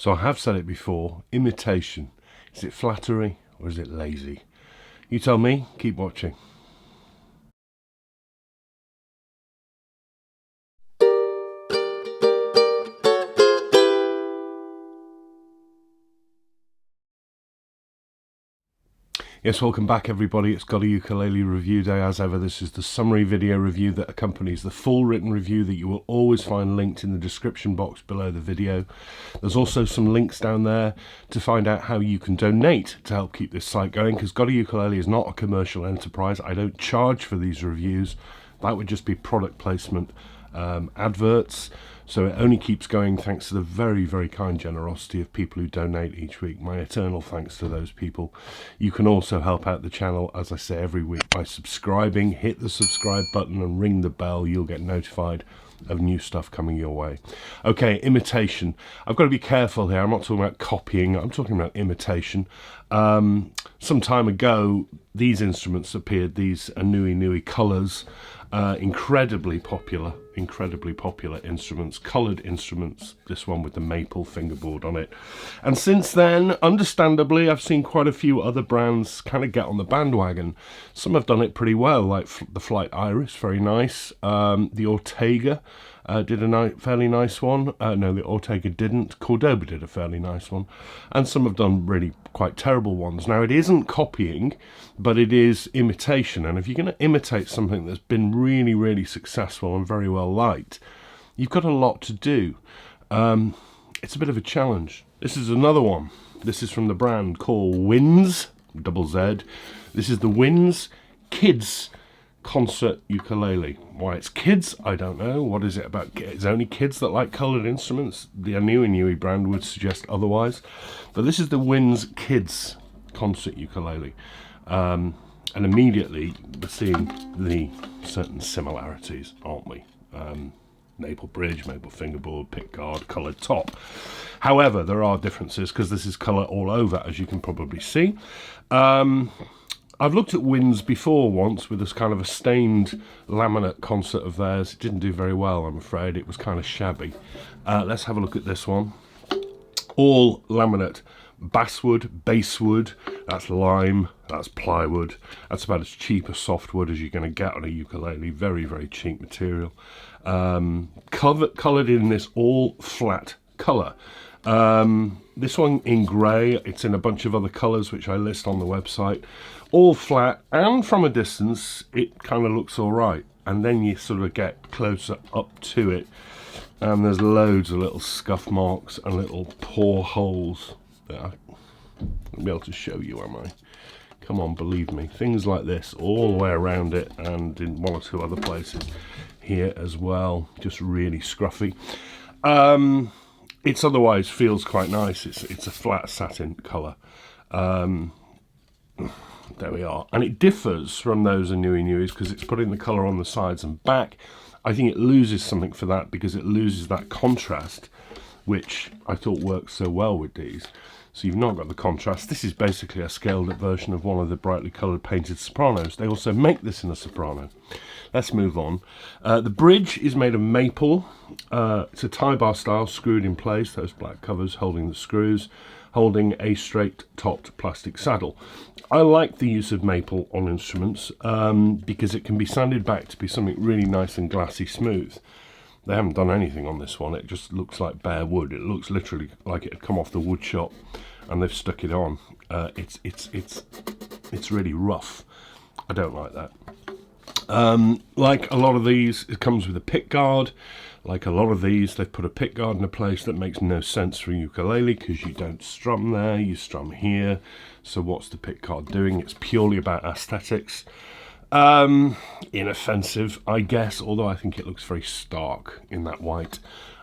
So I have said it before, imitation. Is it flattery or is it lazy? You tell me, keep watching. Yes, welcome back everybody. It's GotAUkulele review day. As ever, this is the summary video review that accompanies the full written review that you will always find linked in the description box below the video. There's also some links down there to find out how you can donate to help keep this site going, because GotAUkulele is not a commercial enterprise. I don't charge for these reviews. That would just be product placement, adverts. So it only keeps going thanks to the very, very kind generosity of people who donate each week. My eternal thanks to those people. You can also help out the channel, as I say every week, by subscribing. Hit the subscribe button and ring the bell. You'll get notified of new stuff coming your way. Okay, imitation. I've got to be careful here. I'm not talking about copying. I'm talking about imitation. Some time ago, these instruments appeared, these Nui colours. Incredibly popular instruments, coloured instruments, this one with the maple fingerboard on it. And since then, understandably, I've seen quite a few other brands kind of get on the bandwagon. Some have done it pretty well, like the Flight Iris, very nice. The Ortega did a fairly nice one. No, the Ortega didn't. Cordoba did a fairly nice one. And some have done really quite terrible ones. Now, it isn't copying, but it is imitation. And if you're going to imitate something that's been really, really successful and very well liked, you've got a lot to do. It's a bit of a challenge. This is another one. This is from the brand called Winzz, double Z. This is the Winzz Kids Concert Ukulele. Why it's kids, I don't know. What is it about? It's only kids that like coloured instruments. The Nui brand would suggest otherwise. But this is the Winzz Kids Concert Ukulele. And immediately we're seeing the certain similarities, aren't we? Maple bridge, maple fingerboard, pickguard, coloured top. However, there are differences because this is colour all over, as you can probably see. I've looked at Winzz before once with this kind of a stained laminate concert of theirs. It didn't do very well, I'm afraid. It was kind of shabby. Let's have a look at this one. All laminate basswood, basswood, that's lime, that's plywood. That's about as cheap a softwood as you're going to get on a ukulele. Very, very cheap material. Coloured in this all flat colour. This one in grey, it's in a bunch of other colours which I list on the website. All flat, and from a distance it kind of looks alright, and then you sort of get closer up to it and there's loads of little scuff marks and little pore holes that I won't be able to show you, am I? Come on, believe me. Things like this all the way around it, and in one or two other places here as well. Just really scruffy. It's otherwise feels quite nice. It's a flat satin colour. There we are. And it differs from those Nuis because it's putting the colour on the sides and back. I think it loses something for that because it loses that contrast, which I thought worked so well with these. So you've not got the contrast. This is basically a scaled up version of one of the brightly coloured painted sopranos. They also make this in a soprano. Let's move on. The bridge is made of maple. It's a tie bar style, screwed in place, those black covers holding the screws, holding a straight topped plastic saddle. I like the use of maple on instruments because it can be sanded back to be something really nice and glassy smooth. They haven't done anything on this one. It just looks like bare wood. It looks literally like it had come off the wood shop and they've stuck it on. It's really rough. I don't like that. Like a lot of these, it comes with a pick guard. Like a lot of these, they've put a pick guard in a place that makes no sense for a ukulele because you don't strum there, you strum here. So what's the pick guard doing? It's purely about aesthetics. Inoffensive, I guess, although I think it looks very stark in that white.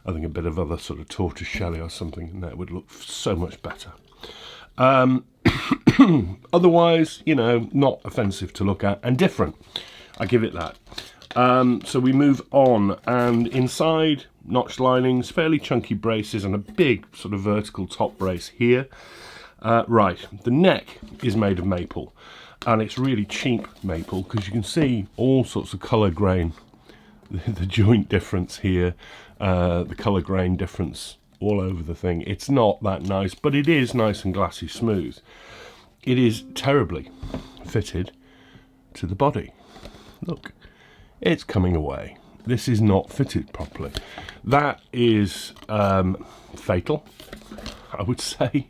I think a bit of other sort of tortoiseshell or something in there would look so much better. Otherwise, you know, not offensive to look at and different. I give it that. So we move on, and inside, notch linings, fairly chunky braces, and a big sort of vertical top brace here. Right, the neck is made of maple, and it's really cheap maple because you can see all sorts of colour grain, the joint difference here, the colour grain difference all over the thing. It's not that nice, but it is nice and glassy smooth. It is terribly fitted to the body. Look, it's coming away. This is not fitted properly. That is fatal, I would say.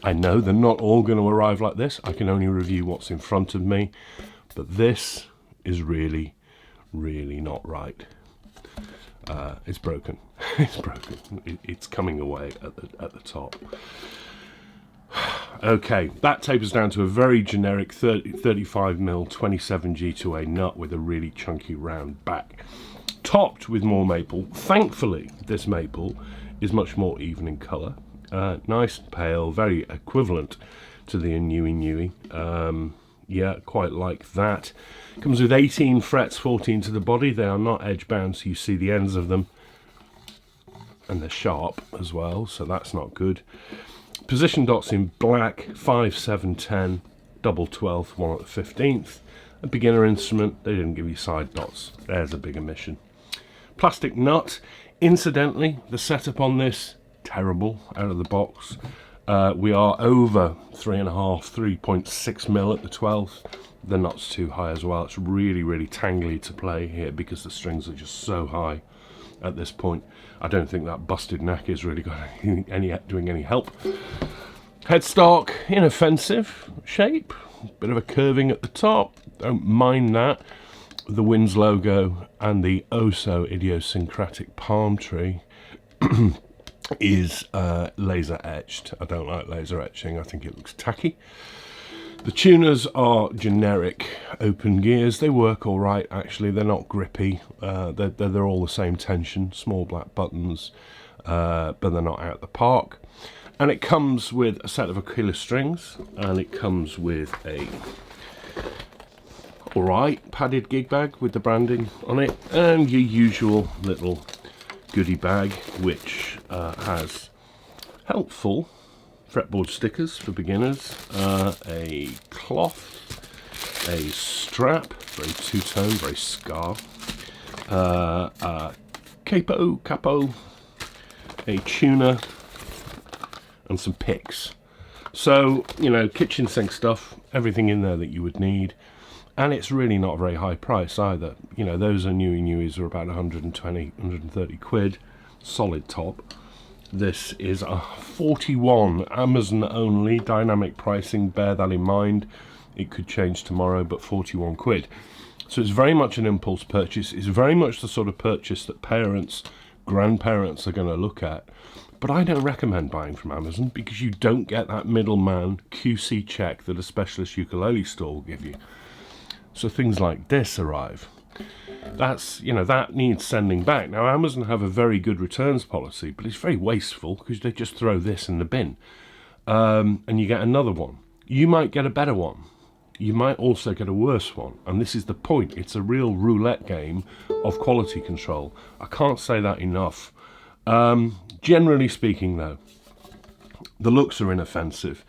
I know they're not all going to arrive like this. I can only review what's in front of me, but this is really, really not right. It's broken. It's broken. It's coming away at the top. Okay, that tapers down to a very generic 35mm 27G2A nut with a really chunky round back, topped with more maple. Thankfully, this maple is much more even in colour. Nice and pale, very equivalent to the Inui. Yeah, quite like that. Comes with 18 frets, 14 to the body. They are not edge bound, so you see the ends of them, and they're sharp as well, so that's not good. Position dots in black, 5, 7, 10, double 12th, one at the 15th. A beginner instrument, they didn't give you side dots. There's a big omission. Plastic nut. Incidentally, the setup on this, terrible out of the box. We are over 3.5, 3.6 mil at the 12th. The nut's too high as well. It's really, really tangly to play here because the strings are just so high at this point. I don't think that busted neck is really doing any help. Headstock, inoffensive shape, bit of a curving at the top. Don't mind that. The Winzz logo and the oh so idiosyncratic palm tree is laser etched. I don't like laser etching. I think it looks tacky. The tuners are generic open gears. They work all right, actually. They're not grippy. They're all the same tension, small black buttons, but they're not out the park. And it comes with a set of ukulele strings, and it comes with a all right padded gig bag with the branding on it, and your usual little goodie bag, which has helpful fretboard stickers for beginners, a cloth, a strap, very two-tone, very scar, a capo, a tuner, and some picks. So, you know, kitchen sink stuff, everything in there that you would need. And it's really not a very high price either. You know, those are Newies are about 120, 130 quid, solid top. This is a 41, Amazon only, dynamic pricing, bear that in mind. It could change tomorrow, but 41 quid. So it's very much an impulse purchase. It's very much the sort of purchase that parents, grandparents are going to look at. But I don't recommend buying from Amazon because you don't get that middleman QC check that a specialist ukulele store will give you. So things like this arrive. That's, you know, that needs sending back. Now, Amazon have a very good returns policy, but it's very wasteful because they just throw this in the bin. And you get another one. You might get a better one. You might also get a worse one. And this is the point. It's a real roulette game of quality control. I can't say that enough. Generally speaking, though, the looks are inoffensive.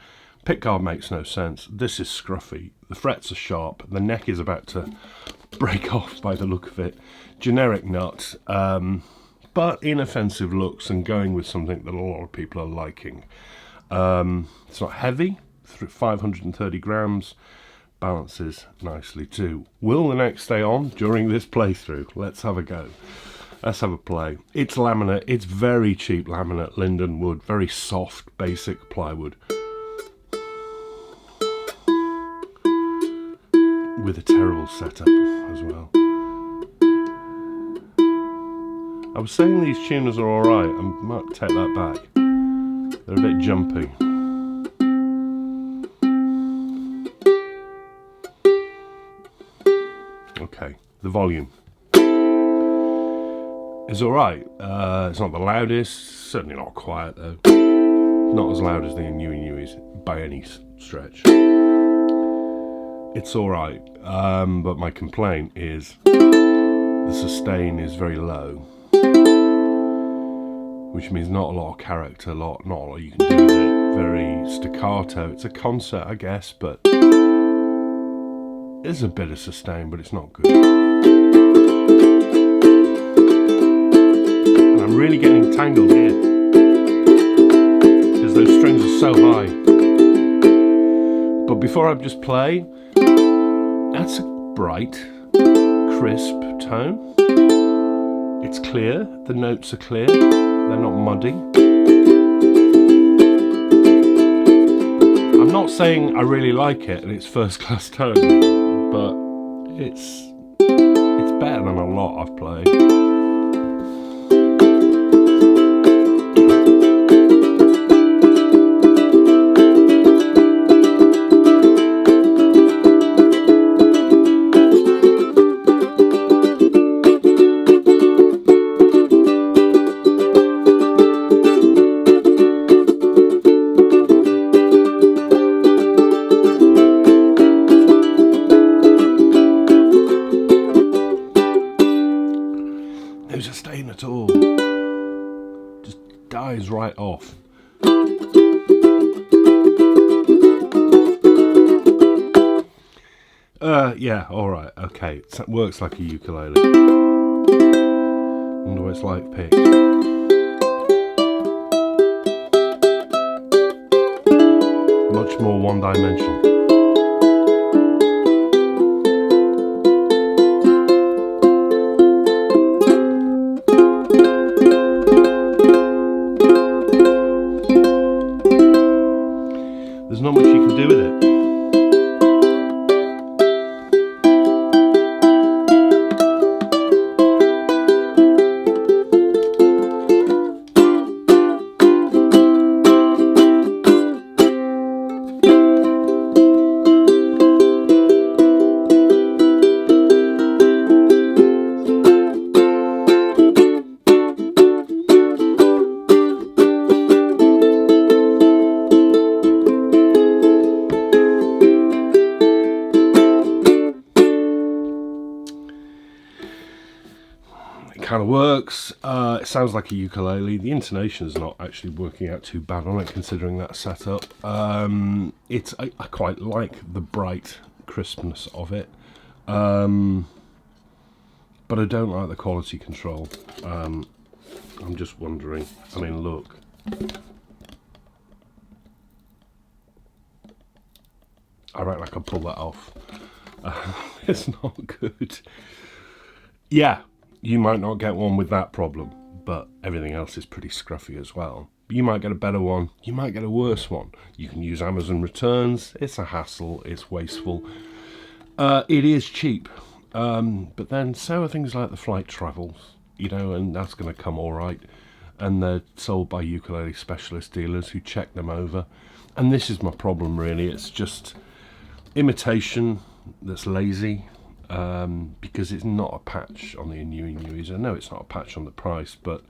Pickguard makes no sense. This is scruffy. The frets are sharp. The neck is about to break off by the look of it. Generic nut, but inoffensive looks and going with something that a lot of people are liking. It's not heavy, 530 grams. Balances nicely too. Will the neck stay on during this playthrough? Let's have a go. Let's have a play. It's laminate. It's very cheap laminate, linden wood, very soft, basic plywood. With a terrible setup as well. I was saying these tuners are alright. I might take that back. They're a bit jumpy. Okay, the volume is alright. It's not the loudest, certainly not quiet though. Not as loud as the Newies by any stretch. It's alright, but my complaint is the sustain is very low, which means not a lot of character, not a lot you can do with it. Very staccato. It's a concert, I guess, but there's a bit of sustain, but it's not good. And I'm really getting tangled here. so high. But before I just play, that's a bright, crisp tone. It's clear, the notes are clear, they're not muddy. I'm not saying I really like it and it's first class tone, but it's better than a lot I've played. No sustain at all, just dies right off. Yeah, alright, okay, it works like a ukulele. Wonder what it's like picked. Much more one dimensional. There's not much you can do with it. Kind of works. It sounds like a ukulele. The intonation is not actually working out too bad on it, considering that setup. I quite like the bright crispness of it, but I don't like the quality control. I'm just wondering. I mean, look. I reckon I could pull that off. It's not good. Yeah. You might not get one with that problem, but everything else is pretty scruffy as well. You might get a better one, you might get a worse one. You can use Amazon returns, it's a hassle, it's wasteful. It is cheap, but then so are things like the flight travels, you know, and that's going to come alright. And they're sold by ukulele specialist dealers who check them over. And this is my problem really, it's just imitation that's lazy. Because it's not a patch on the Inuis. I know it's not a patch on the price, but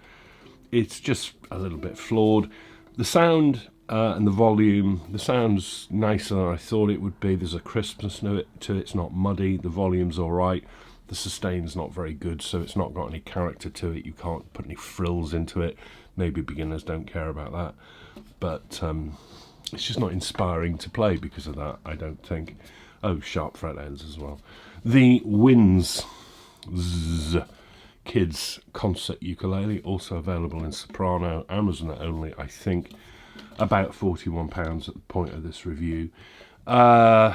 it's just a little bit flawed. The sound and the volume, the sound's nicer than I thought it would be. There's a crispness to it. It's not muddy. The volume's all right. The sustain's not very good, so it's not got any character to it. You can't put any frills into it. Maybe beginners don't care about that, but it's just not inspiring to play because of that, I don't think. Oh, sharp fret ends as well. The Winzz Kids Concert Ukulele, also available in soprano, Amazon only, I think, about £41 at the point of this review. No,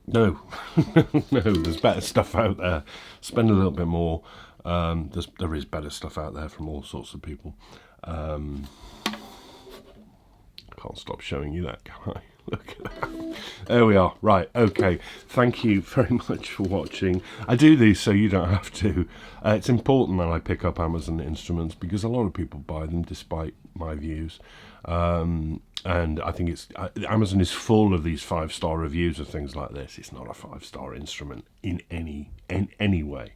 no, there's better stuff out there. Spend a little bit more. There is better stuff out there from all sorts of people. I can't stop showing you that, can I? Look at that. There we are. Right, okay. Thank you very much for watching. I do these so you don't have to. It's important that I pick up Amazon instruments because a lot of people buy them despite my views. And I think Amazon is full of these 5-star reviews of things like this. It's not a 5-star instrument in any way.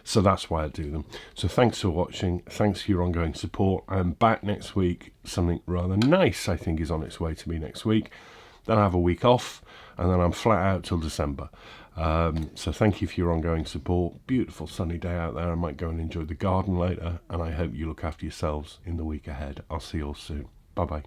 So that's why I do them. So thanks for watching. Thanks for your ongoing support. I'm back next week. Something rather nice, I think, is on its way to me next week. Then I have a week off, and then I'm flat out till December. So thank you for your ongoing support. Beautiful sunny day out there. I might go and enjoy the garden later, and I hope you look after yourselves in the week ahead. I'll see you all soon. Bye-bye.